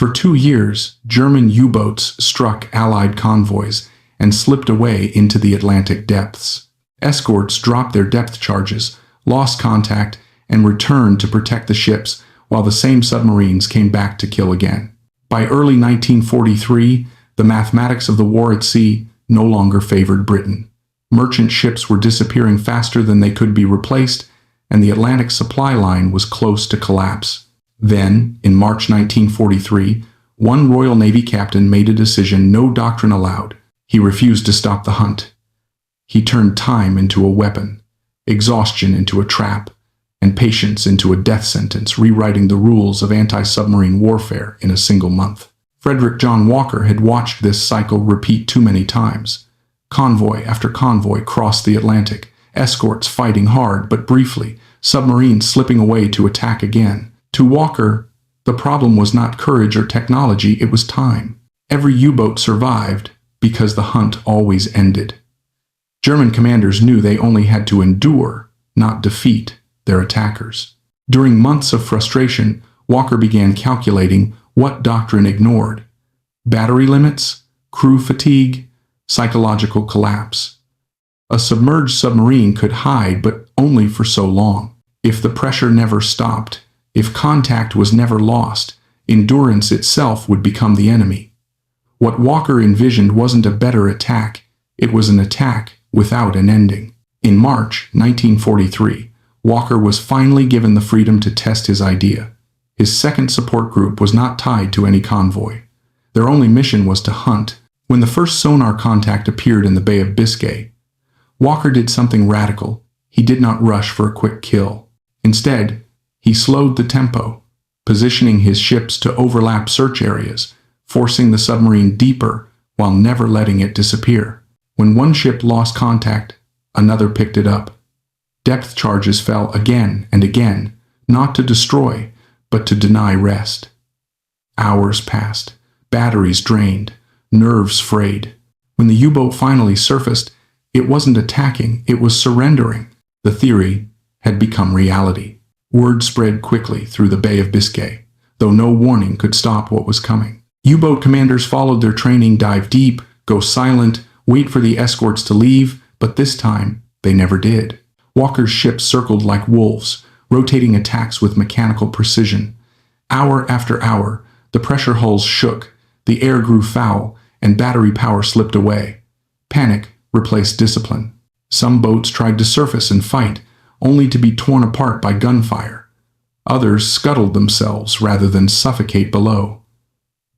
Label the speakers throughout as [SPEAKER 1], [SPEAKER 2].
[SPEAKER 1] For 2 years, German U-boats struck Allied convoys and slipped away into the Atlantic depths. Escorts dropped their depth charges, lost contact, and returned to protect the ships, while the same submarines came back to kill again. By early 1943, the mathematics of the war at sea no longer favored Britain. Merchant ships were disappearing faster than they could be replaced, and the Atlantic supply line was close to collapse. Then, in March 1943, one Royal Navy captain made a decision no doctrine allowed. He refused to stop the hunt. He turned time into a weapon, exhaustion into a trap, and patience into a death sentence, rewriting the rules of anti-submarine warfare in a single month. Frederick John Walker had watched this cycle repeat too many times. Convoy after convoy crossed the Atlantic, escorts fighting hard but briefly, submarines slipping away to attack again. To Walker, the problem was not courage or technology, it was time. Every U-boat survived because the hunt always ended. German commanders knew they only had to endure, not defeat, their attackers. During months of frustration, Walker began calculating what doctrine ignored: battery limits, crew fatigue, psychological collapse. A submerged submarine could hide, but only for so long. If the pressure never stopped, if contact was never lost, endurance itself would become the enemy. What Walker envisioned wasn't a better attack, it was an attack without an ending. In March 1943, Walker was finally given the freedom to test his idea. His second support group was not tied to any convoy. Their only mission was to hunt. When the first sonar contact appeared in the Bay of Biscay, Walker did something radical. He did not rush for a quick kill. Instead, he slowed the tempo, positioning his ships to overlap search areas, forcing the submarine deeper while never letting it disappear. When one ship lost contact, another picked it up. Depth charges fell again and again, not to destroy, but to deny rest. Hours passed, batteries drained, nerves frayed. When the U-boat finally surfaced, it wasn't attacking, it was surrendering. The theory had become reality. Word spread quickly through the Bay of Biscay, though no warning could stop what was coming. U-boat commanders followed their training: dive deep, go silent, wait for the escorts to leave, but this time, they never did. Walker's ships circled like wolves, rotating attacks with mechanical precision. Hour after hour, the pressure hulls shook, the air grew foul, and battery power slipped away. Panic replaced discipline. Some boats tried to surface and fight, only to be torn apart by gunfire. Others scuttled themselves rather than suffocate below.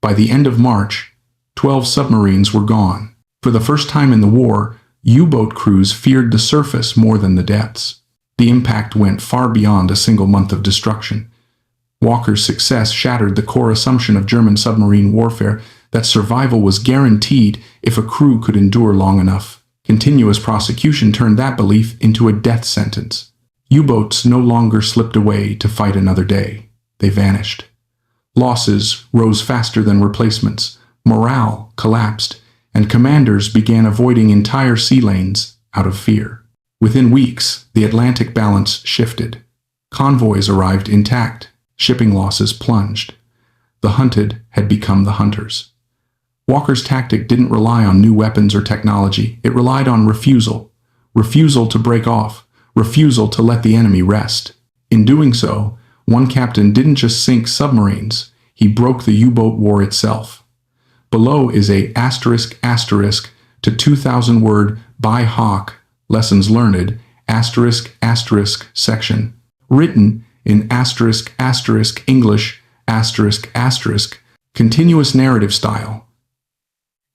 [SPEAKER 1] By the end of March, 12 submarines were gone. For the first time in the war, U-boat crews feared the surface more than the depths. The impact went far beyond a single month of destruction. Walker's success shattered the core assumption of German submarine warfare that survival was guaranteed if a crew could endure long enough. Continuous prosecution turned that belief into a death sentence. U-boats no longer slipped away to fight another day. They vanished. Losses rose faster than replacements, morale collapsed, and commanders began avoiding entire sea lanes out of fear. Within weeks, the Atlantic balance shifted. Convoys arrived intact. Shipping losses plunged. The hunted had become the hunters. Walker's tactic didn't rely on new weapons or technology. It relied on refusal. Refusal to break off. Refusal to let the enemy rest. In doing so, one captain didn't just sink submarines, he broke the U-boat war itself. Below is a *** to 2,000-word by Hawk lessons learned *** section, written in *** English *** continuous narrative style,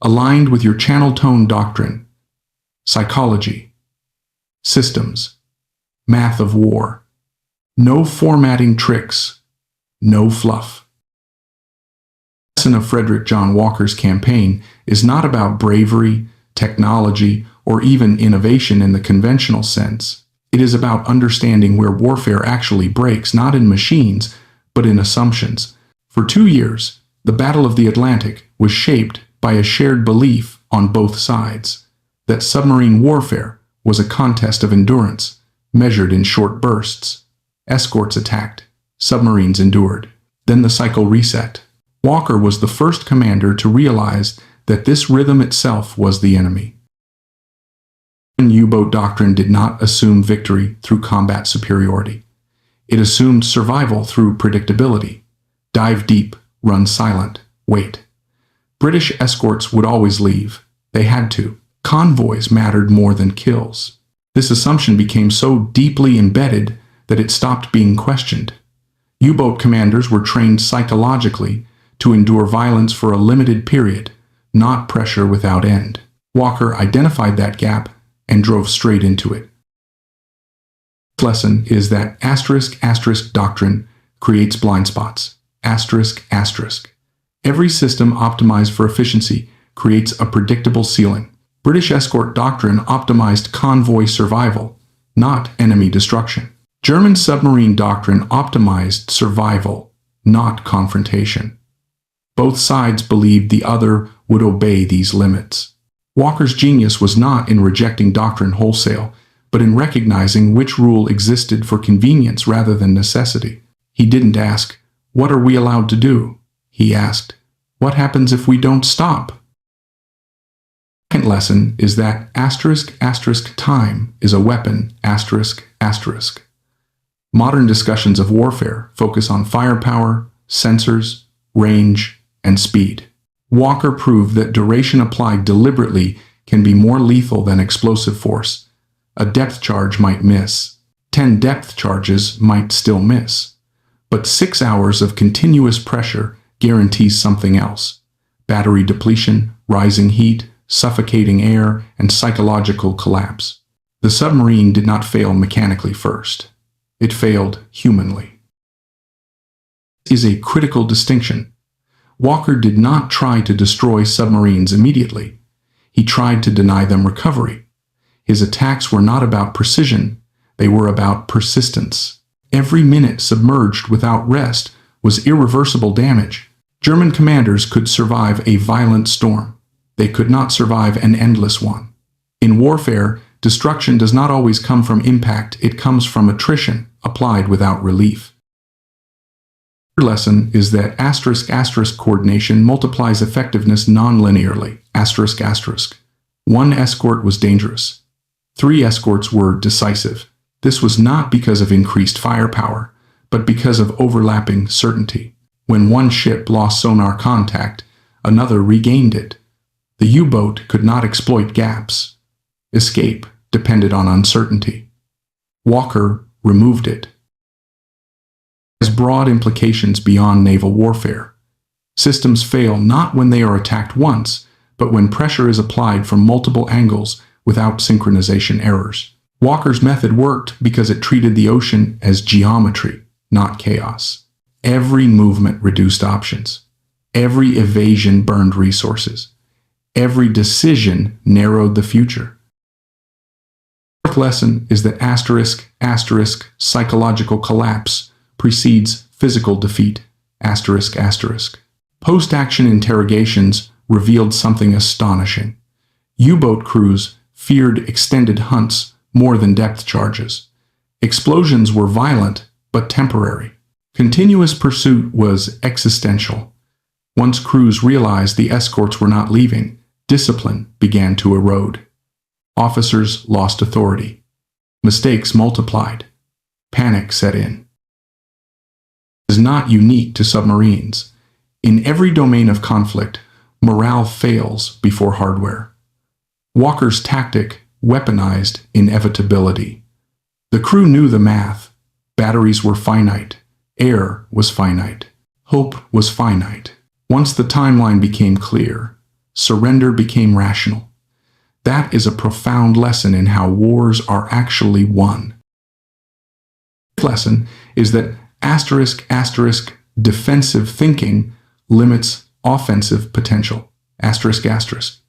[SPEAKER 1] aligned with your channel tone doctrine, psychology, systems, math of war, no formatting tricks, no fluff. The lesson of Frederick John Walker's campaign is not about bravery, technology, or even innovation in the conventional sense. It is about understanding where warfare actually breaks, not in machines, but in assumptions. For 2 years, the Battle of the Atlantic was shaped by a shared belief on both sides that submarine warfare was a contest of endurance, measured in short bursts. Escorts attacked, submarines endured. Then the cycle reset. Walker was the first commander to realize that this rhythm itself was the enemy. U-boat doctrine did not assume victory through combat superiority. It assumed survival through predictability. Dive deep, run silent, wait. British escorts would always leave. They had to. Convoys mattered more than kills. This assumption became so deeply embedded that it stopped being questioned. U-boat commanders were trained psychologically to endure violence for a limited period, not pressure without end. Walker identified that gap and drove straight into it. The lesson is that *** doctrine creates blind spots. ***. Every system optimized for efficiency creates a predictable ceiling. British escort doctrine optimized convoy survival, not enemy destruction. German submarine doctrine optimized survival, not confrontation. Both sides believed the other would obey these limits. Walker's genius was not in rejecting doctrine wholesale, but in recognizing which rule existed for convenience rather than necessity. He didn't ask, "What are we allowed to do?" He asked, "What happens if we don't stop?" The second lesson is that *** time is a weapon ***. Modern discussions of warfare focus on firepower, sensors, range, and speed. Walker proved that duration applied deliberately can be more lethal than explosive force. A depth charge might miss. 10 depth charges might still miss. But 6 hours of continuous pressure guarantees something else. Battery depletion, rising heat, suffocating air, and psychological collapse. The submarine did not fail mechanically first. It failed humanly. This is a critical distinction. Walker did not try to destroy submarines immediately. He tried to deny them recovery. His attacks were not about precision, they were about persistence. Every minute submerged without rest was irreversible damage. German commanders could survive a violent storm. They could not survive an endless one. In warfare, destruction does not always come from impact, it comes from attrition, applied without relief. The lesson is that ** coordination multiplies effectiveness non-linearly. ***. One escort was dangerous. 3 escorts were decisive. This was not because of increased firepower, but because of overlapping certainty. When one ship lost sonar contact, another regained it. The U-boat could not exploit gaps. Escape depended on uncertainty. Walker removed it. It has broad implications beyond naval warfare. Systems fail not when they are attacked once, but when pressure is applied from multiple angles without synchronization errors. Walker's method worked because it treated the ocean as geometry, not chaos. Every movement reduced options. Every evasion burned resources. Every decision narrowed the future. The fourth lesson is that *** psychological collapse precedes physical defeat. ***. Post-action interrogations revealed something astonishing. U-boat crews feared extended hunts more than depth charges. Explosions were violent but temporary. Continuous pursuit was existential. Once crews realized the escorts were not leaving, discipline began to erode. Officers lost authority. Mistakes multiplied. Panic set in. It is not unique to submarines. In every domain of conflict, morale fails before hardware. Walker's tactic weaponized inevitability. The crew knew the math. Batteries were finite. Air was finite. Hope was finite. Once the timeline became clear, surrender became rational. That is a profound lesson in how wars are actually won. The lesson is that ** defensive thinking limits offensive potential. ***.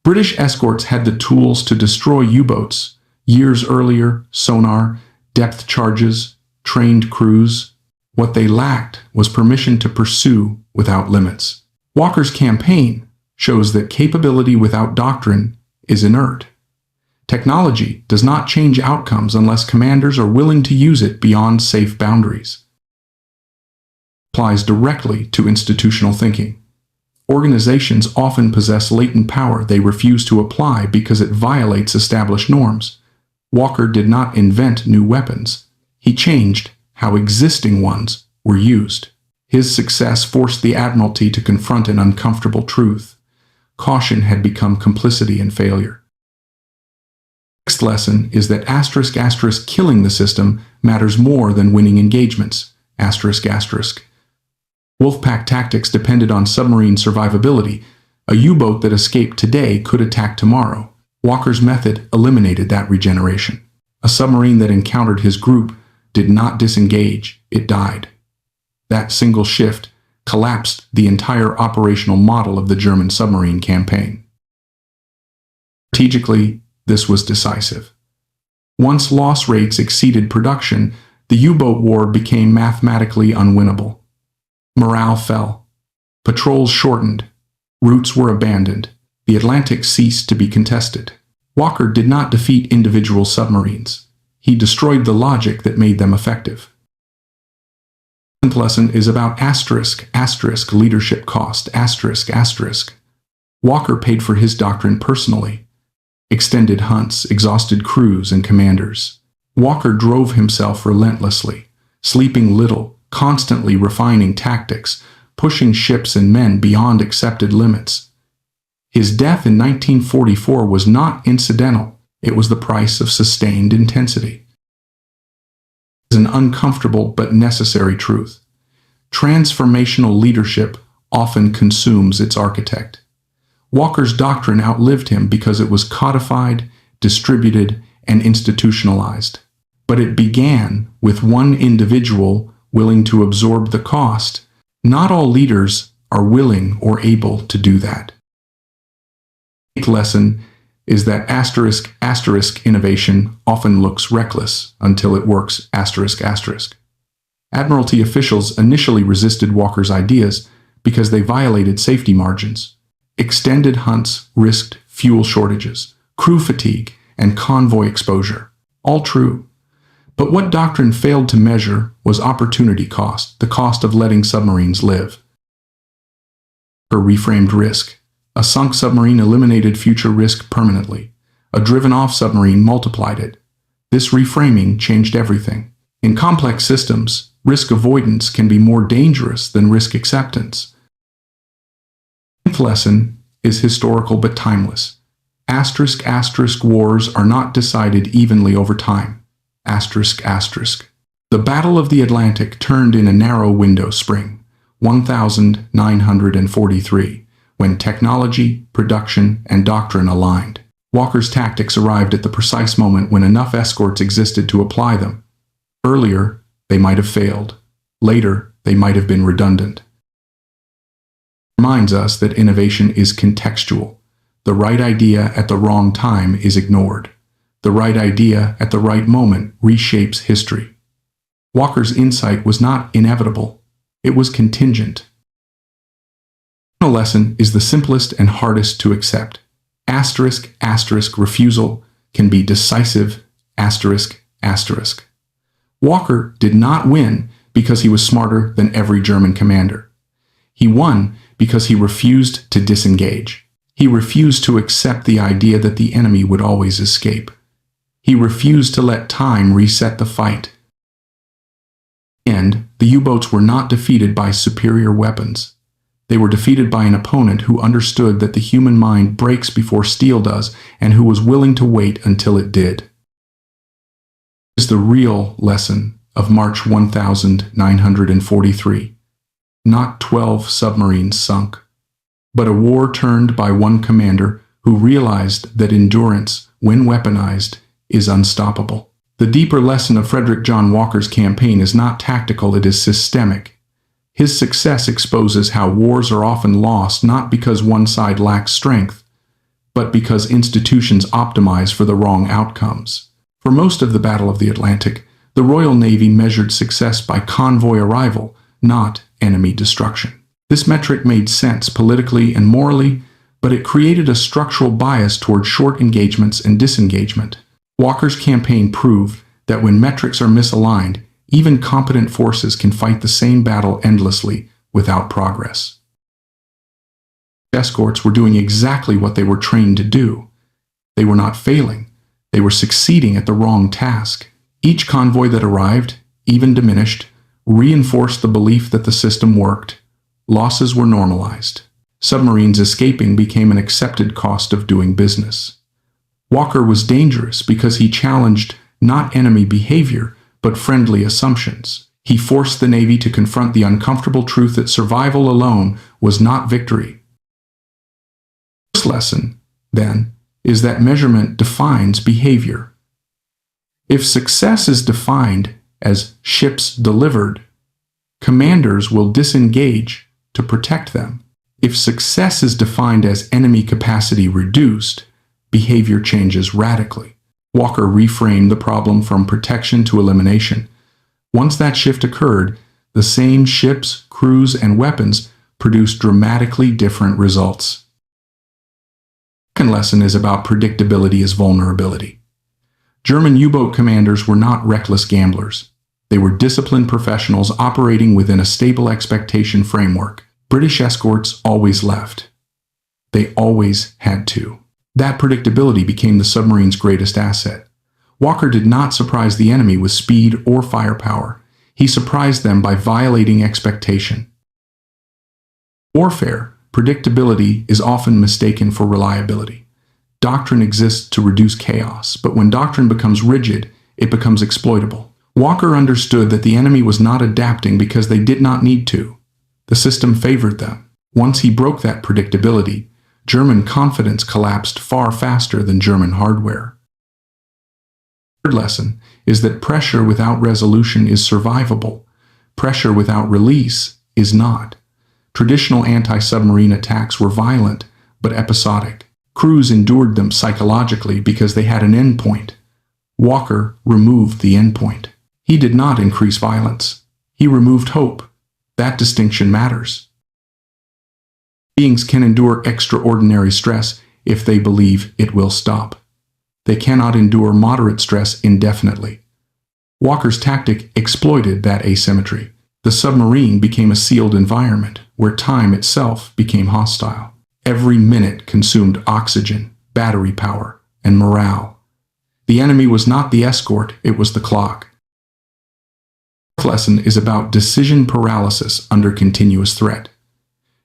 [SPEAKER 1] British escorts had the tools to destroy U-boats. Years earlier, sonar, depth charges, trained crews. What they lacked was permission to pursue without limits. Walker's campaign shows that capability without doctrine is inert. Technology does not change outcomes unless commanders are willing to use it beyond safe boundaries. applies directly to institutional thinking. Organizations often possess latent power they refuse to apply because it violates established norms. Walker did not invent new weapons. He changed how existing ones were used. His success forced the Admiralty to confront an uncomfortable truth. Caution had become complicity in failure. The next lesson is that **** killing the system matters more than winning engagements. ***. Wolfpack tactics depended on submarine survivability. A U-boat that escaped today could attack tomorrow. Walker's method eliminated that regeneration. A submarine that encountered his group did not disengage, it died. That single shift collapsed the entire operational model of the German submarine campaign. Strategically, this was decisive. Once loss rates exceeded production, the U-boat war became mathematically unwinnable. Morale fell. Patrols shortened. Routes were abandoned. The Atlantic ceased to be contested. Walker did not defeat individual submarines. He destroyed the logic that made them effective. The seventh lesson is about ***, leadership cost, ***. Walker paid for his doctrine personally. Extended hunts, exhausted crews and commanders. Walker drove himself relentlessly, sleeping little, constantly refining tactics, pushing ships and men beyond accepted limits. His death in 1944 was not incidental. It was the price of sustained intensity. It is an uncomfortable but necessary truth. Transformational leadership often consumes its architect. Walker's doctrine outlived him because it was codified, distributed, and institutionalized. But it began with one individual willing to absorb the cost. Not all leaders are willing or able to do that. The eighth lesson is that ***, innovation often looks reckless until it works ***. Admiralty officials initially resisted Walker's ideas because they violated safety margins. Extended hunts risked fuel shortages, crew fatigue, and convoy exposure. All true. But what doctrine failed to measure was opportunity cost, the cost of letting submarines live. Walker reframed risk. A sunk submarine eliminated future risk permanently. A driven-off submarine multiplied it. This reframing changed everything. In complex systems, risk avoidance can be more dangerous than risk acceptance. The ninth lesson is historical but timeless. ***, wars are not decided evenly over time. ***. The Battle of the Atlantic turned in a narrow window spring, 1943. When technology, production, and doctrine aligned. Walker's tactics arrived at the precise moment when enough escorts existed to apply them. Earlier, they might have failed. Later, they might have been redundant. It reminds us that innovation is contextual. The right idea at the wrong time is ignored. The right idea at the right moment reshapes history. Walker's insight was not inevitable. It was contingent. The lesson is the simplest and hardest to accept. ***, refusal can be decisive. ***. Walker did not win because he was smarter than every German commander. He won because he refused to disengage. He refused to accept the idea that the enemy would always escape. He refused to let time reset the fight. In the end, the U-boats were not defeated by superior weapons. They were defeated by an opponent who understood that the human mind breaks before steel does and who was willing to wait until it did. This is the real lesson of March 1943. Not 12 submarines sunk, but a war turned by one commander who realized that endurance, when weaponized, is unstoppable. The deeper lesson of Frederick John Walker's campaign is not tactical, it is systemic. His success exposes how wars are often lost not because one side lacks strength, but because institutions optimize for the wrong outcomes. For most of the Battle of the Atlantic, the Royal Navy measured success by convoy arrival, not enemy destruction. This metric made sense politically and morally, but it created a structural bias toward short engagements and disengagement. Walker's campaign proved that when metrics are misaligned, Even competent forces can fight the same battle endlessly without progress. Escorts were doing exactly what they were trained to do. They were not failing. They were succeeding at the wrong task. Each convoy that arrived, even diminished, reinforced the belief that the system worked. Losses were normalized. Submarines escaping became an accepted cost of doing business. Walker was dangerous because he challenged not enemy behavior, but friendly assumptions. He forced the Navy to confront the uncomfortable truth that survival alone was not victory. The first lesson, then, is that measurement defines behavior. If success is defined as ships delivered, commanders will disengage to protect them. If success is defined as enemy capacity reduced, behavior changes radically. Walker reframed the problem from protection to elimination. Once that shift occurred, the same ships, crews, and weapons produced dramatically different results. The second lesson is about predictability as vulnerability. German U-boat commanders were not reckless gamblers. They were disciplined professionals operating within a stable expectation framework. British escorts always left. They always had to. That predictability became the submarine's greatest asset. Walker did not surprise the enemy with speed or firepower. He surprised them by violating expectation. Warfare, predictability is often mistaken for reliability. Doctrine exists to reduce chaos, but when doctrine becomes rigid, it becomes exploitable. Walker understood that the enemy was not adapting because they did not need to. The system favored them. Once he broke that predictability, German confidence collapsed far faster than German hardware. The third lesson is that pressure without resolution is survivable. Pressure without release is not. Traditional anti-submarine attacks were violent, but episodic. Crews endured them psychologically because they had an endpoint. Walker removed the endpoint. He did not increase violence. He removed hope. That distinction matters. Beings can endure extraordinary stress if they believe it will stop. They cannot endure moderate stress indefinitely. Walker's tactic exploited that asymmetry. The submarine became a sealed environment where time itself became hostile. Every minute consumed oxygen, battery power, and morale. The enemy was not the escort, it was the clock. The fourth lesson is about decision paralysis under continuous threat.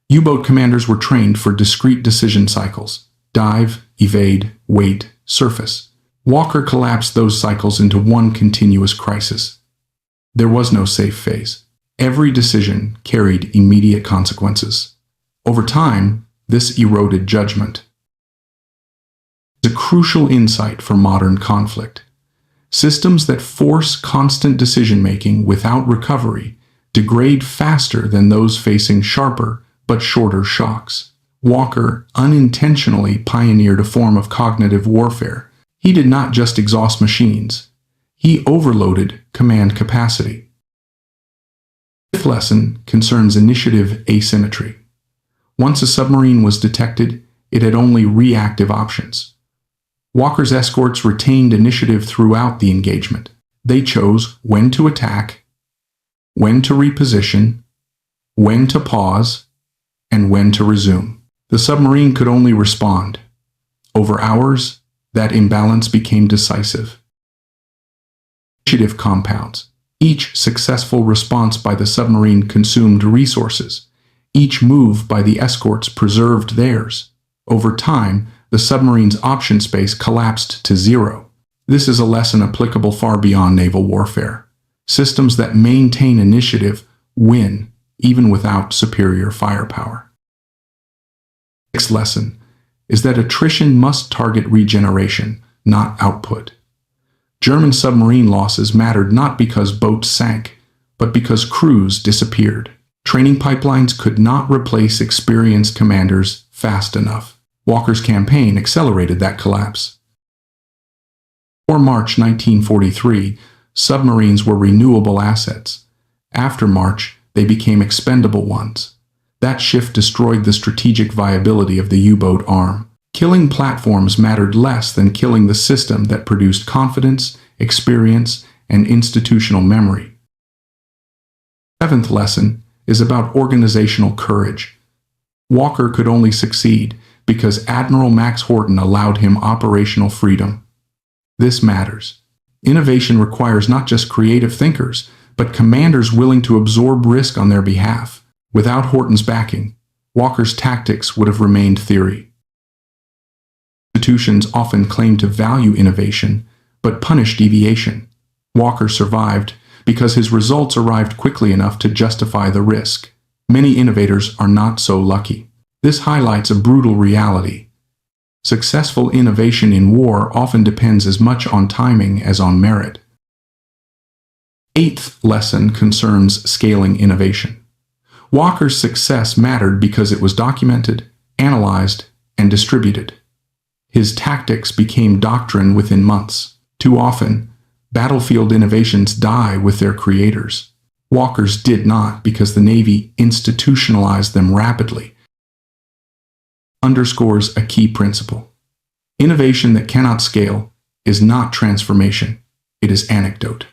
[SPEAKER 1] U-boat commanders were trained for discrete decision cycles: dive, evade, wait, surface. Walker collapsed those cycles into one continuous crisis. There was no safe phase. Every decision carried immediate consequences. Over time, this eroded judgment. It's a crucial insight for modern conflict. Systems that force constant decision-making without recovery degrade faster than those facing sharper but shorter shocks. Walker unintentionally pioneered a form of cognitive warfare. He did not just exhaust machines. He overloaded command capacity. The fifth lesson concerns initiative asymmetry. Once a submarine was detected, it had only reactive options. Walker's escorts retained initiative throughout the engagement. They chose when to attack, when to reposition, when to pause, and when to resume. The submarine could only respond. Over hours, that imbalance became decisive. Initiative compounds. Each successful response by the submarine consumed resources. Each move by the escorts preserved theirs. Over time, the submarine's option space collapsed to zero. This is a lesson applicable far beyond naval warfare. Systems that maintain initiative win, even without superior firepower. The sixth lesson is that attrition must target regeneration, not output. German submarine losses mattered not because boats sank, but because crews disappeared. Training pipelines could not replace experienced commanders fast enough. Walker's campaign accelerated that collapse. Before March 1943, submarines were renewable assets. After March, they became expendable ones. That shift destroyed the strategic viability of the U-boat arm. Killing platforms mattered less than killing the system that produced confidence, experience, and institutional memory. Seventh lesson is about organizational courage. Walker could only succeed because Admiral Max Horton allowed him operational freedom. This matters. Innovation requires not just creative thinkers, but commanders willing to absorb risk on their behalf. Without Horton's backing, Walker's tactics would have remained theory. Institutions often claim to value innovation, but punish deviation. Walker survived because his results arrived quickly enough to justify the risk. Many innovators are not so lucky. This highlights a brutal reality. Successful innovation in war often depends as much on timing as on merit. Eighth lesson concerns scaling innovation. Walker's success mattered because it was documented, analyzed, and distributed. His tactics became doctrine within months. Too often, battlefield innovations die with their creators. Walker's did not because the Navy institutionalized them rapidly. Underscores a key principle. Innovation that cannot scale is not transformation, it is anecdote.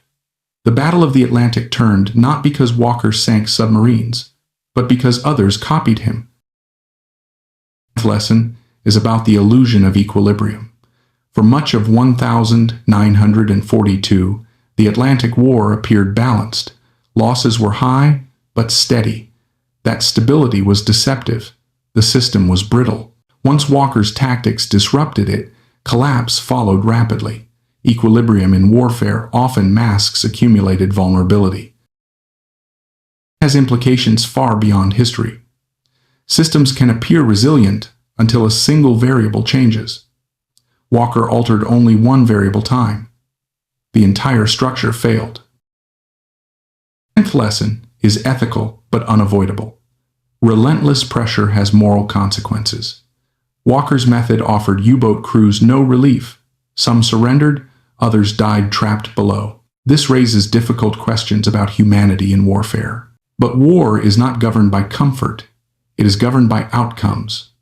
[SPEAKER 1] The Battle of the Atlantic turned not because Walker sank submarines, but because others copied him. The lesson is about the illusion of equilibrium. For much of 1942, the Atlantic War appeared balanced. Losses were high, but steady. That stability was deceptive. The system was brittle. Once Walker's tactics disrupted it, collapse followed rapidly. Equilibrium in warfare often masks accumulated vulnerability. It has implications far beyond history. Systems can appear resilient until a single variable changes. Walker altered only one variable time. The entire structure failed. The 10th lesson is ethical but unavoidable. Relentless pressure has moral consequences. Walker's method offered U-boat crews no relief. Some surrendered, others died trapped below. This raises difficult questions about humanity in warfare. But war is not governed by comfort. It is governed by outcomes.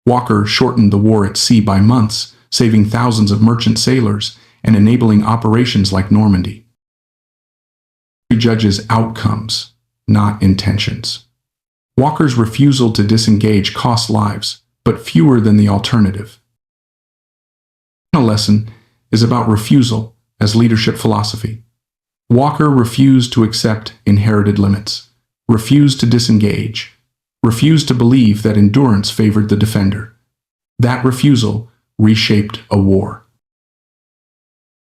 [SPEAKER 1] Walker shortened the war at sea by months, saving thousands of merchant sailors and enabling operations like Normandy. He judges outcomes, not intentions. Walker's refusal to disengage cost lives, but fewer than the alternative. The final lesson is about refusal as leadership philosophy. Walker refused to accept inherited limits, refused to disengage, refused to believe that endurance favored the defender. That refusal reshaped a war.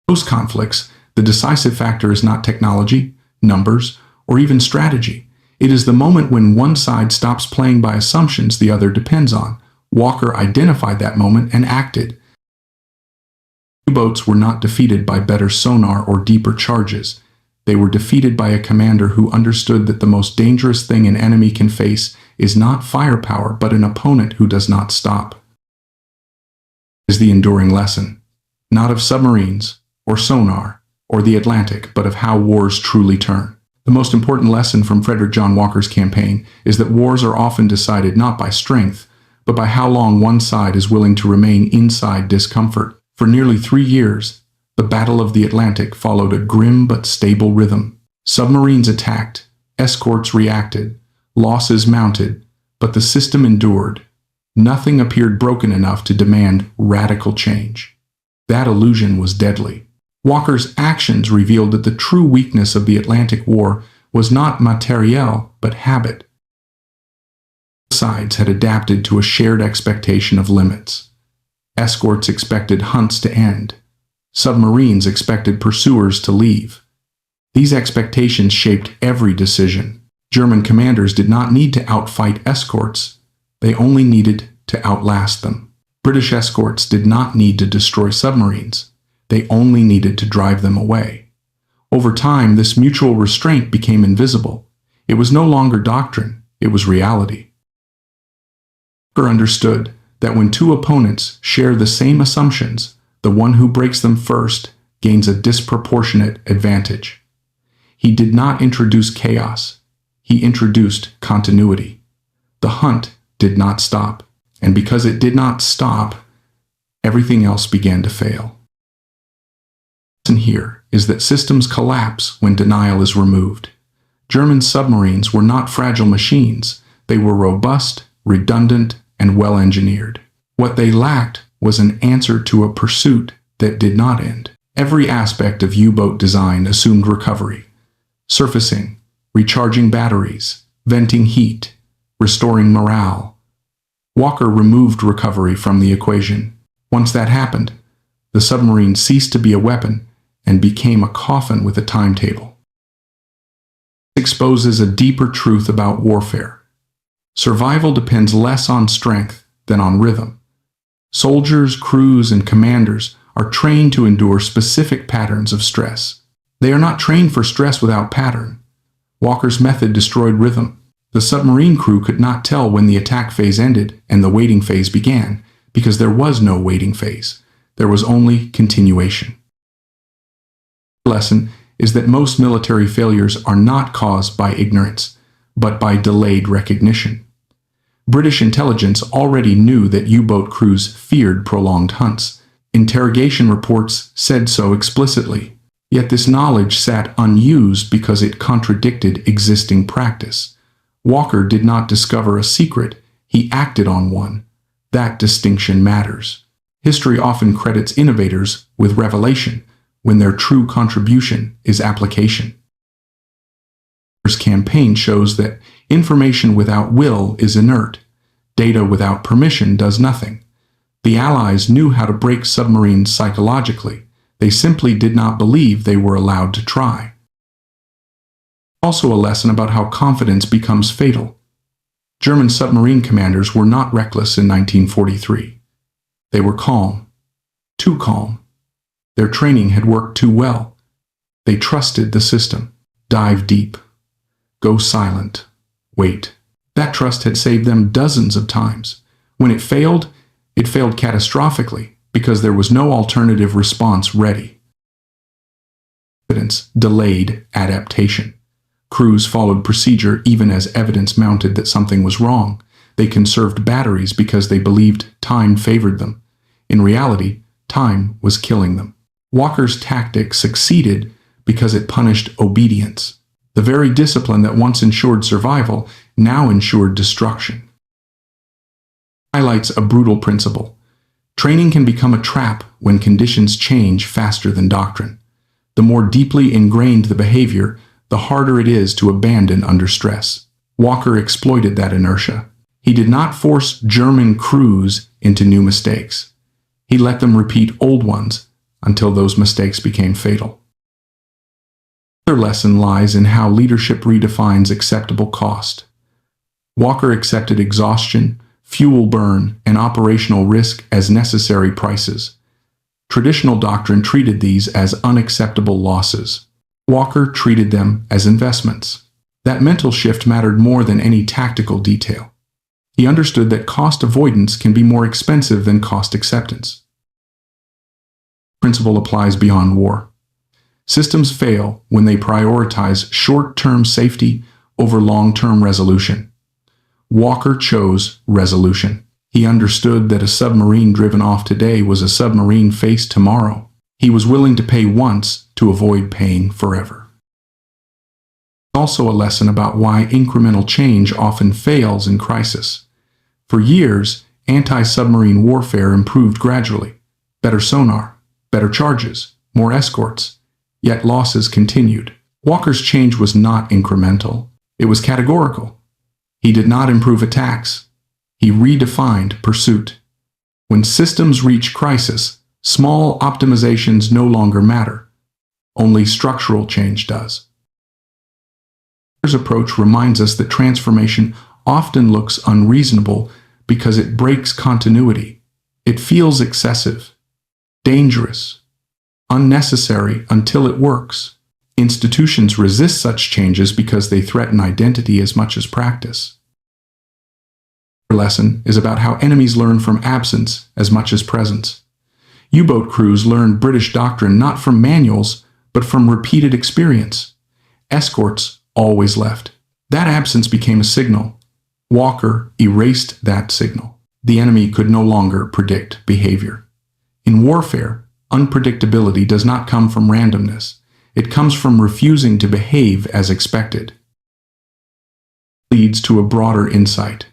[SPEAKER 1] In most conflicts, the decisive factor is not technology, numbers, or even strategy. It is the moment when one side stops playing by assumptions the other depends on. Walker identified that moment and acted. U-boats were not defeated by better sonar or deeper charges. They were defeated by a commander who understood that the most dangerous thing an enemy can face is not firepower but an opponent who does not stop. It is the enduring lesson, not of submarines or sonar or the Atlantic, but of how wars truly turn. The most important lesson from Frederick John Walker's campaign is that wars are often decided not by strength, but by how long one side is willing to remain inside discomfort. For nearly 3 years, the Battle of the Atlantic followed a grim but stable rhythm. Submarines attacked, escorts reacted, losses mounted, but the system endured. Nothing appeared broken enough to demand radical change. That illusion was deadly. Walker's actions revealed that the true weakness of the Atlantic War was not materiel, but habit. Both sides had adapted to a shared expectation of limits. Escorts expected hunts to end. Submarines expected pursuers to leave. These expectations shaped every decision. German commanders did not need to outfight escorts. They only needed to outlast them. British escorts did not need to destroy submarines. They only needed to drive them away. Over time, this mutual restraint became invisible. It was no longer doctrine, it was reality. Walker understood that when two opponents share the same assumptions, the one who breaks them first gains a disproportionate advantage. He did not introduce chaos. He introduced continuity. The hunt did not stop, and because it did not stop, everything else began to fail. The lesson here is that systems collapse when denial is removed. German submarines were not fragile machines. They were robust, redundant, and well-engineered. What they lacked was an answer to a pursuit that did not end. Every aspect of U-boat design assumed recovery. Surfacing, recharging batteries, venting heat, restoring morale. Walker removed recovery from the equation. Once that happened, the submarine ceased to be a weapon and became a coffin with a timetable. It exposes a deeper truth about warfare. Survival depends less on strength than on rhythm. Soldiers, crews, and commanders are trained to endure specific patterns of stress. They are not trained for stress without pattern. Walker's method destroyed rhythm. The submarine crew could not tell when the attack phase ended and the waiting phase began, because there was no waiting phase. There was only continuation. The lesson is that most military failures are not caused by ignorance, but by delayed recognition. British intelligence already knew that U-boat crews feared prolonged hunts. Interrogation reports said so explicitly. Yet this knowledge sat unused because it contradicted existing practice. Walker did not discover a secret, he acted on one. That distinction matters. History often credits innovators with revelation, when their true contribution is application. Walker's campaign shows that information without will is inert. Data without permission does nothing. The Allies knew how to break submarines psychologically. They simply did not believe they were allowed to try. Also a lesson about how confidence becomes fatal. German submarine commanders were not reckless in 1943. They were calm. Too calm. Their training had worked too well. They trusted the system. Dive deep. Go silent. Wait. That trust had saved them dozens of times. When it failed catastrophically because there was no alternative response ready. Evidence delayed adaptation. Crews followed procedure even as evidence mounted that something was wrong. They conserved batteries because they believed time favored them. In reality, time was killing them. Walker's tactic succeeded because it punished obedience. The very discipline that once ensured survival now ensured destruction. Highlights a brutal principle. Training can become a trap when conditions change faster than doctrine. The more deeply ingrained the behavior, the harder it is to abandon under stress. Walker exploited that inertia. He did not force German crews into new mistakes. He let them repeat old ones until those mistakes became fatal. Another lesson lies in how leadership redefines acceptable cost. Walker accepted exhaustion, fuel burn, and operational risk as necessary prices. Traditional doctrine treated these as unacceptable losses. Walker treated them as investments. That mental shift mattered more than any tactical detail. He understood that cost avoidance can be more expensive than cost acceptance. The principle applies beyond war. Systems fail when they prioritize short-term safety over long-term resolution. Walker chose resolution. He understood that a submarine driven off today was a submarine faced tomorrow. He was willing to pay once to avoid paying forever. Also a lesson about why incremental change often fails in crisis. For years, anti-submarine warfare improved gradually. Better sonar, better charges, more escorts. Yet losses continued. Walker's change was not incremental. It was categorical. He did not improve attacks. He redefined pursuit. When systems reach crisis, small optimizations no longer matter. Only structural change does. Walker's approach reminds us that transformation often looks unreasonable because it breaks continuity. It feels excessive, dangerous, unnecessary until it works. Institutions resist such changes because they threaten identity as much as practice. Our lesson is about how enemies learn from absence as much as presence. U-boat crews learned British doctrine not from manuals, but from repeated experience. Escorts always left. That absence became a signal. Walker erased that signal. The enemy could no longer predict behavior. In warfare, unpredictability does not come from randomness. It comes from refusing to behave as expected. leads to a broader insight.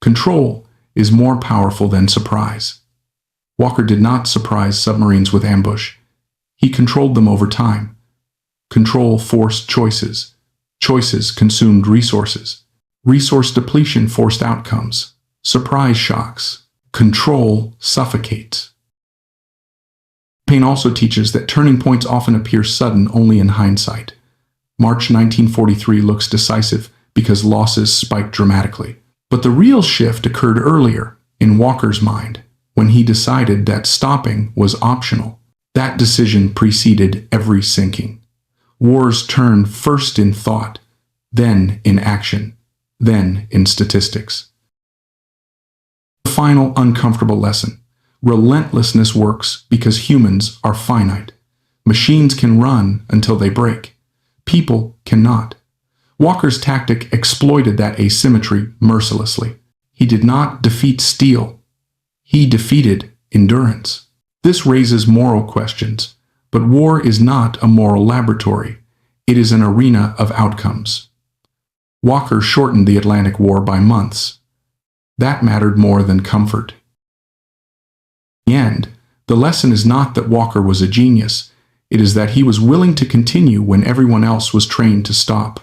[SPEAKER 1] Control is more powerful than surprise. Walker did not surprise submarines with ambush. He controlled them over time. Control forced choices. Choices consumed resources. Resource depletion forced outcomes. Surprise shocks. Control suffocates. Pain also teaches that turning points often appear sudden only in hindsight. March 1943 looks decisive because losses spiked dramatically. But the real shift occurred earlier, in Walker's mind, when he decided that stopping was optional. That decision preceded every sinking. Wars turn first in thought, then in action, then in statistics. The final uncomfortable lesson. Relentlessness works because humans are finite. Machines can run until they break. People cannot. Walker's tactic exploited that asymmetry mercilessly. He did not defeat steel. He defeated endurance. This raises moral questions, but war is not a moral laboratory. It is an arena of outcomes. Walker shortened the Atlantic War by months. That mattered more than comfort. In the end, the lesson is not that Walker was a genius. It is that he was willing to continue when everyone else was trained to stop.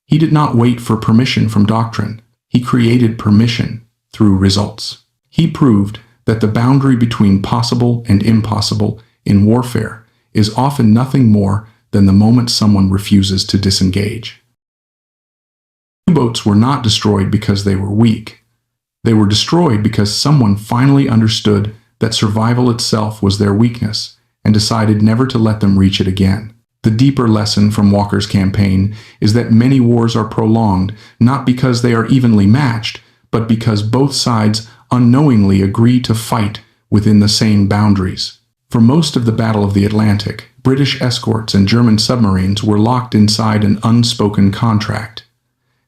[SPEAKER 1] He did not wait for permission from doctrine. He created permission through results. He proved that the boundary between possible and impossible in warfare is often nothing more than the moment someone refuses to disengage. U-boats were not destroyed because they were weak. They were destroyed because someone finally understood that survival itself was their weakness and decided never to let them reach it again. The deeper lesson from Walker's campaign is that many wars are prolonged not because they are evenly matched, but because both sides unknowingly agree to fight within the same boundaries. For most of the Battle of the Atlantic, British escorts and German submarines were locked inside an unspoken contract.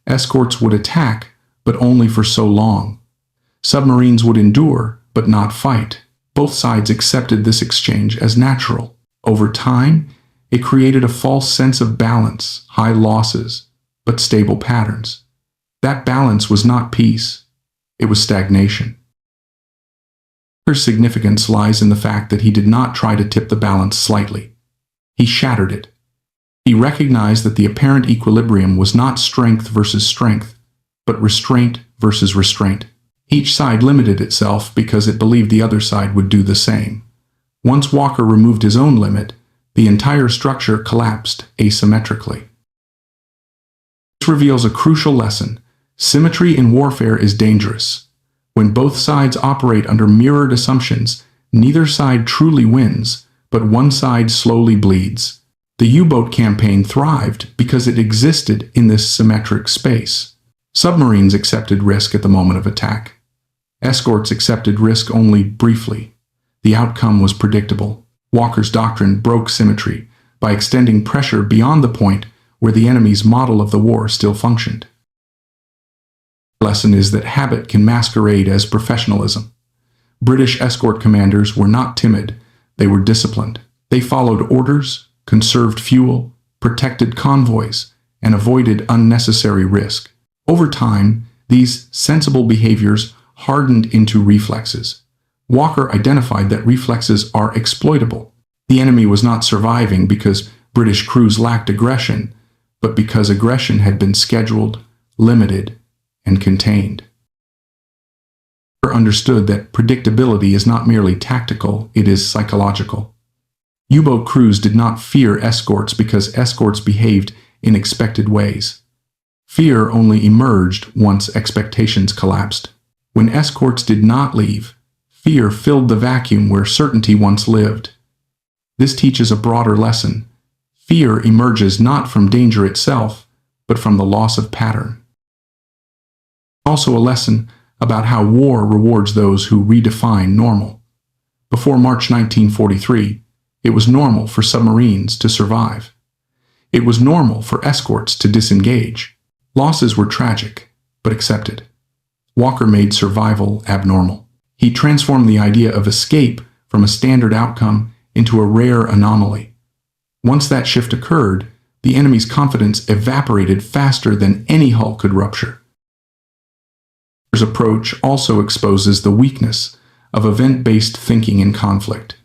[SPEAKER 1] Escorts would attack, but only for so long. Submarines would endure, but not fight. Both sides accepted this exchange as natural. Over time, it created a false sense of balance, high losses, but stable patterns. That balance was not peace. It was stagnation. Walker's significance lies in the fact that he did not try to tip the balance slightly. He shattered it. He recognized that the apparent equilibrium was not strength versus strength, but restraint versus restraint. Each side limited itself because it believed the other side would do the same. Once Walker removed his own limit, the entire structure collapsed asymmetrically. This reveals a crucial lesson. Symmetry in warfare is dangerous. When both sides operate under mirrored assumptions, neither side truly wins, but one side slowly bleeds. The U-boat campaign thrived because it existed in this symmetric space. Submarines accepted risk at the moment of attack. Escorts accepted risk only briefly. The outcome was predictable. Walker's doctrine broke symmetry by extending pressure beyond the point where the enemy's model of the war still functioned. The lesson is that habit can masquerade as professionalism. British escort commanders were not timid, they were disciplined. They followed orders, conserved fuel, protected convoys, and avoided unnecessary risk. Over time, these sensible behaviors hardened into reflexes. Walker identified that reflexes are exploitable. The enemy was not surviving because British crews lacked aggression, but because aggression had been scheduled, limited, and contained. Walker understood that predictability is not merely tactical, it is psychological. U-boat crews did not fear escorts because escorts behaved in expected ways. Fear only emerged once expectations collapsed. When escorts did not leave, fear filled the vacuum where certainty once lived. This teaches a broader lesson. Fear emerges not from danger itself, but from the loss of pattern. Also a lesson about how war rewards those who redefine normal. Before March 1943, it was normal for submarines to survive. It was normal for escorts to disengage. Losses were tragic, but accepted. Walker made survival abnormal. He transformed the idea of escape from a standard outcome into a rare anomaly. Once that shift occurred, The enemy's confidence evaporated faster than any hull could rupture. Walker's approach also exposes the weakness of event-based thinking in conflict.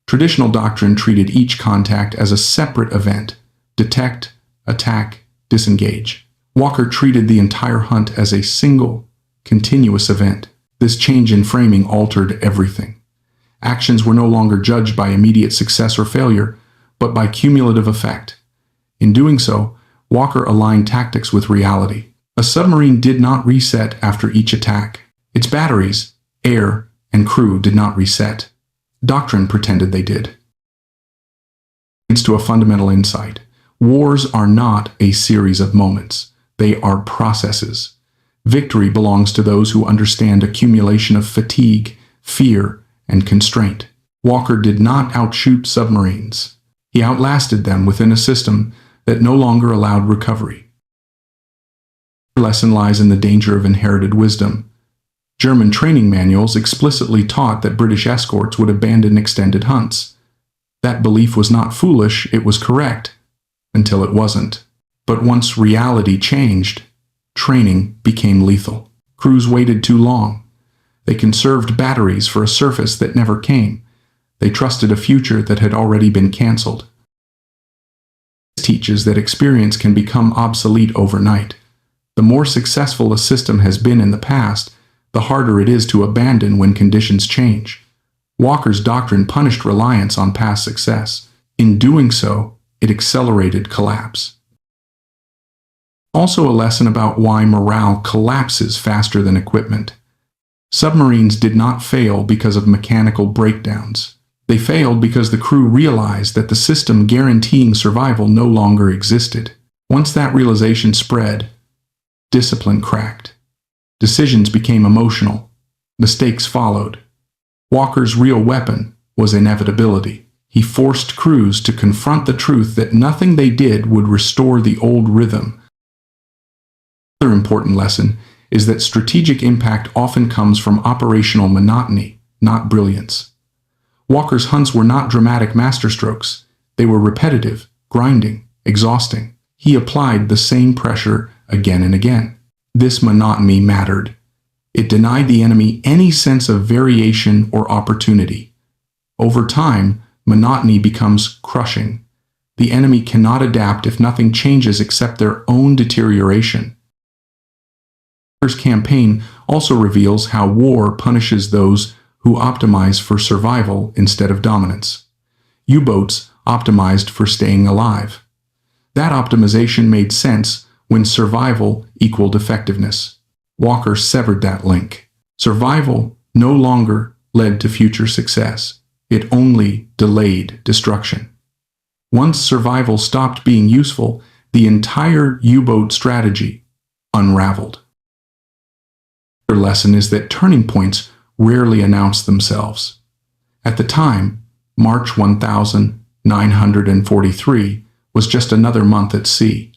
[SPEAKER 1] Traditional doctrine treated each contact as a separate event: detect, attack, disengage. Walker treated the entire hunt as a single, continuous event. This change in framing altered everything. Actions were no longer judged by immediate success or failure, but by cumulative effect. In doing so, Walker aligned tactics with reality. A submarine did not reset after each attack. Its batteries, air, and crew did not reset. Doctrine pretended they did. Leads to a fundamental insight. Wars are not a series of moments. They are processes. Victory belongs to those who understand accumulation of fatigue, fear, and constraint. Walker did not outshoot submarines. He outlasted them within a system that no longer allowed recovery. The lesson lies in the danger of inherited wisdom. German training manuals explicitly taught that British escorts would abandon extended hunts. That belief was not foolish, it was correct, until it wasn't. But once reality changed, training became lethal. Crews waited too long. They conserved batteries for a surface that never came. They trusted a future that had already been canceled. This teaches that experience can become obsolete overnight. The more successful a system has been in the past, the harder it is to abandon when conditions change. Walker's doctrine punished reliance on past success. In doing so, it accelerated collapse. Also a lesson about why morale collapses faster than equipment. Submarines did not fail because of mechanical breakdowns. They failed because the crew realized that the system guaranteeing survival no longer existed. Once that realization spread, discipline cracked. Decisions became emotional. Mistakes followed. Walker's real weapon was inevitability. He forced crews to confront the truth that nothing they did would restore the old rhythm. Another important lesson is that strategic impact often comes from operational monotony, not brilliance. Walker's hunts were not dramatic masterstrokes. They were repetitive, grinding, exhausting. He applied the same pressure again and again. This monotony mattered. It denied the enemy any sense of variation or opportunity. Over time, monotony becomes crushing. The enemy cannot adapt if nothing changes except their own deterioration. Walker's campaign also reveals how war punishes those who optimize for survival instead of dominance. U-boats optimized for staying alive. That optimization made sense when survival equaled effectiveness. Walker severed that link. Survival no longer led to future success. It only delayed destruction. Once survival stopped being useful, the entire U-boat strategy unraveled. The lesson is that turning points rarely announce themselves. At the time, March 1943 was just another month at sea.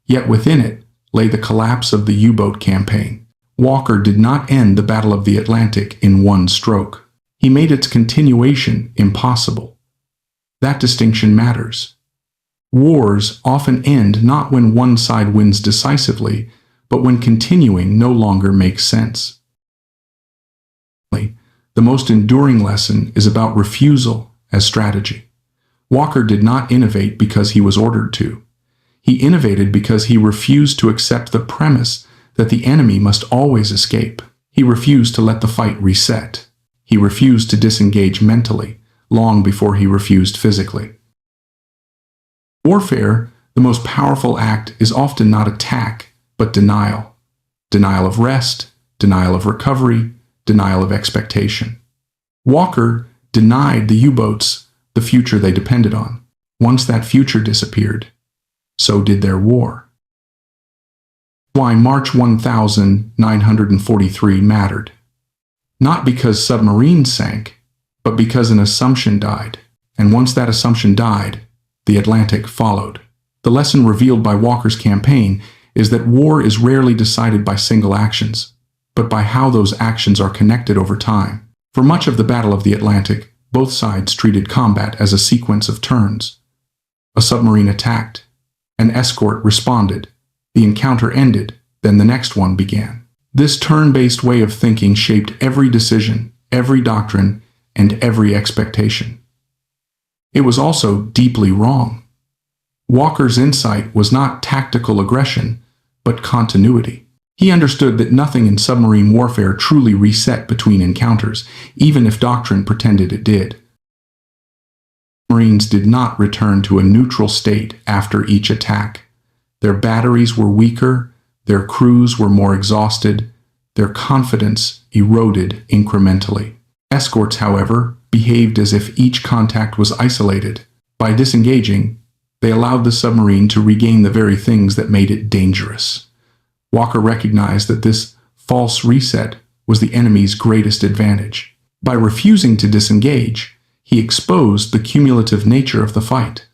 [SPEAKER 1] Yet within it lay the collapse of the U-boat campaign. Walker did not end the Battle of the Atlantic in one stroke. He made its continuation impossible. That distinction matters. Wars often end not when one side wins decisively, but when continuing no longer makes sense. The most enduring lesson is about refusal as strategy. Walker did not innovate because he was ordered to. He innovated because he refused to accept the premise that the enemy must always escape. He refused to let the fight reset. He refused to disengage mentally, long before he refused physically. Warfare, the most powerful act, is often not attack, but denial. Denial of rest, denial of recovery, denial of expectation. Walker denied the U-boats the future they depended on. Once that future disappeared, so did their war. Why March 1943 mattered. Not because submarines sank, but because an assumption died. And once that assumption died, the Atlantic followed. The lesson revealed by Walker's campaign is that war is rarely decided by single actions, but by how those actions are connected over time. For much of the Battle of the Atlantic, both sides treated combat as a sequence of turns. A submarine attacked, An escort responded. The encounter ended, then the next one began. This turn-based way of thinking shaped every decision, every doctrine, and every expectation. It was also deeply wrong. Walker's insight was not tactical aggression, but continuity. He understood that nothing in submarine warfare truly reset between encounters, even if doctrine pretended it did. Marines did not return to a neutral state after each attack. Their batteries were weaker, their crews were more exhausted, their confidence eroded incrementally. Escorts, however, behaved as if each contact was isolated. By disengaging, they allowed the submarine to regain the very things that made it dangerous. Walker recognized that this false reset was the enemy's greatest advantage. By refusing to disengage, he exposed the cumulative nature of the fight.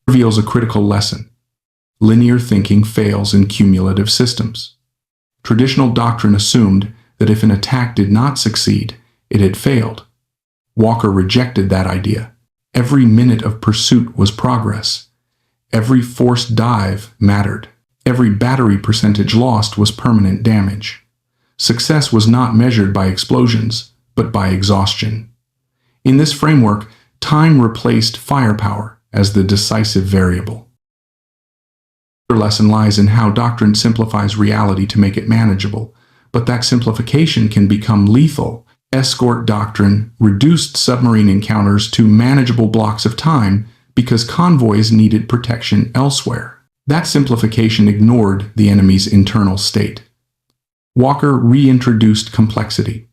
[SPEAKER 1] It reveals a critical lesson. Linear thinking fails in cumulative systems. Traditional doctrine assumed that if an attack did not succeed, it had failed. Walker rejected that idea. Every minute of pursuit was progress. Every forced dive mattered. Every battery percentage lost was permanent damage. Success was not measured by explosions, but by exhaustion. In this framework, time replaced firepower as the decisive variable. The lesson lies in how doctrine simplifies reality to make it manageable, but that simplification can become lethal. Escort doctrine reduced submarine encounters to manageable blocks of time because convoys needed protection elsewhere. That simplification ignored the enemy's internal state. Walker reintroduced complexity.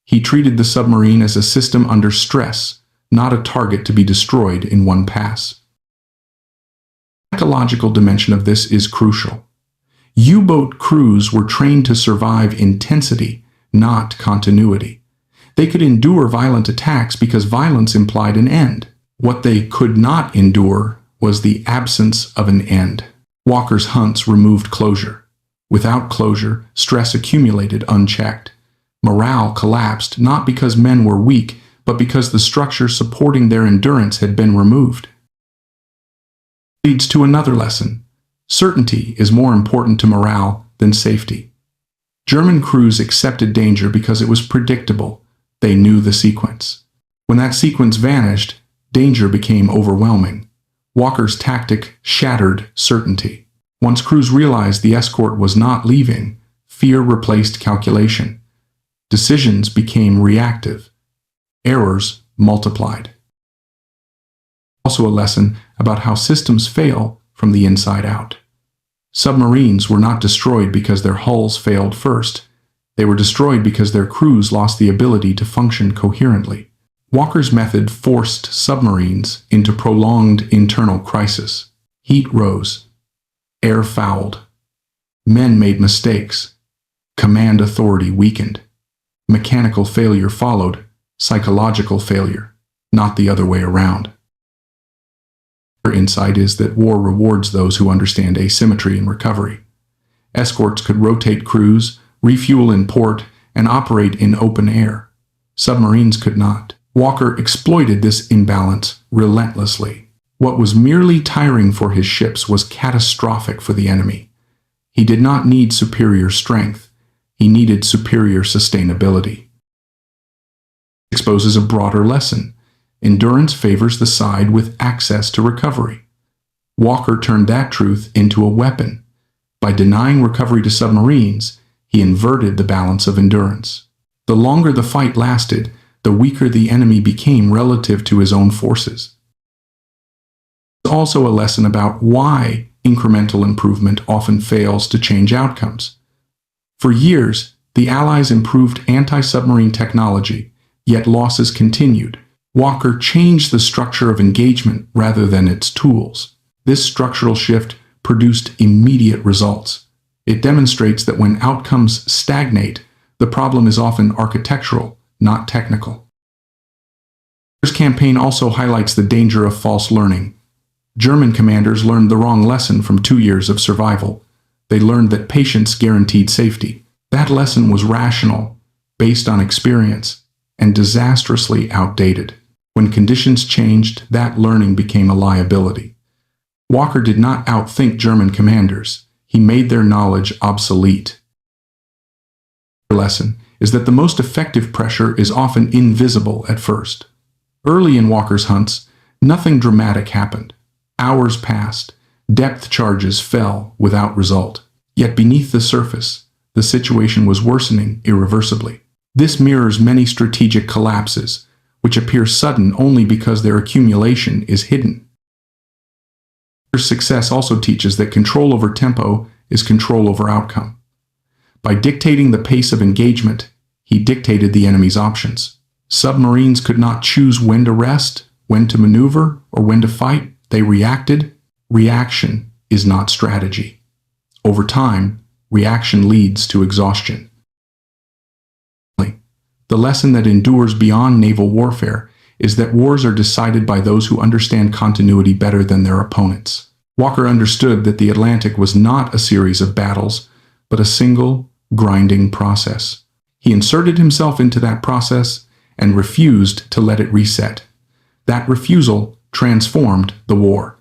[SPEAKER 1] He treated the submarine as a system under stress, not a target to be destroyed in one pass. The psychological dimension of this is crucial. U-boat crews were trained to survive intensity, not continuity. They could endure violent attacks because violence implied an end. What they could not endure was the absence of an end. Walker's hunts removed closure. Without closure, stress accumulated unchecked. Morale collapsed not because men were weak, but because the structure supporting their endurance had been removed. Leads to another lesson. Certainty is more important to morale than safety. German crews accepted danger because it was predictable. They knew the sequence. When that sequence vanished, danger became overwhelming. Walker's tactic shattered certainty. Once crews realized the escort was not leaving, fear replaced calculation. Decisions became reactive. Errors multiplied. Also a lesson about how systems fail from the inside out. Submarines were not destroyed because their hulls failed first. They were destroyed because their crews lost the ability to function coherently. Walker's method forced submarines into prolonged internal crisis. Heat rose. Air fouled. Men made mistakes. Command authority weakened. Mechanical failure followed. Psychological failure, not the other way around. Our insight is that war rewards those who understand asymmetry and recovery. Escorts could rotate crews, refuel in port, and operate in open air. Submarines could not. Walker exploited this imbalance relentlessly. What was merely tiring for his ships was catastrophic for the enemy. He did not need superior strength. He needed superior sustainability. It exposes a broader lesson. Endurance favors the side with access to recovery. Walker turned that truth into a weapon. By denying recovery to submarines, he inverted the balance of endurance. The longer the fight lasted, the weaker the enemy became relative to his own forces. It's also a lesson about why incremental improvement often fails to change outcomes. For years, the Allies improved anti-submarine technology, yet losses continued. Walker changed the structure of engagement rather than its tools. This structural shift produced immediate results. It demonstrates that when outcomes stagnate, the problem is often architectural, not technical. This campaign also highlights the danger of false learning. German commanders learned the wrong lesson from 2 years of survival. They learned that patience guaranteed safety. That lesson was rational, based on experience, and disastrously outdated. When conditions changed, that learning became a liability. Walker did not outthink German commanders. He made their knowledge obsolete. The lesson is that the most effective pressure is often invisible at first. Early in Walker's hunts, nothing dramatic happened. Hours passed. Depth charges fell without result. Yet beneath the surface, the situation was worsening irreversibly. This mirrors many strategic collapses, which appear sudden only because their accumulation is hidden. Walker's success also teaches that control over tempo is control over outcome. By dictating the pace of engagement, he dictated the enemy's options. Submarines could not choose when to rest, when to maneuver, or when to fight. They reacted. Reaction is not strategy. Over time, reaction leads to exhaustion. The lesson that endures beyond naval warfare is that wars are decided by those who understand continuity better than their opponents. Walker understood that the Atlantic was not a series of battles, but a single, grinding process. He inserted himself into that process and refused to let it reset. That refusal transformed the war.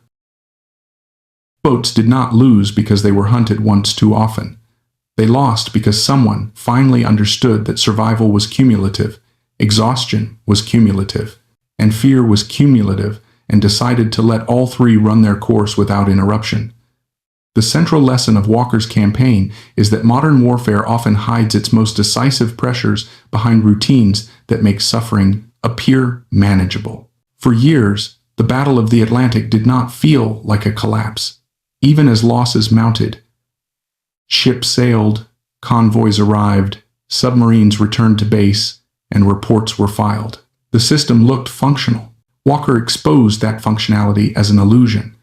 [SPEAKER 1] Boats did not lose because they were hunted once too often. They lost because someone finally understood that survival was cumulative, exhaustion was cumulative, and fear was cumulative, and decided to let all three run their course without interruption. The central lesson of Walker's campaign is that modern warfare often hides its most decisive pressures behind routines that make suffering appear manageable. For years, the Battle of the Atlantic did not feel like a collapse. Even as losses mounted, ships sailed, convoys arrived, submarines returned to base, and reports were filed. The system looked functional. Walker exposed that functionality as an illusion.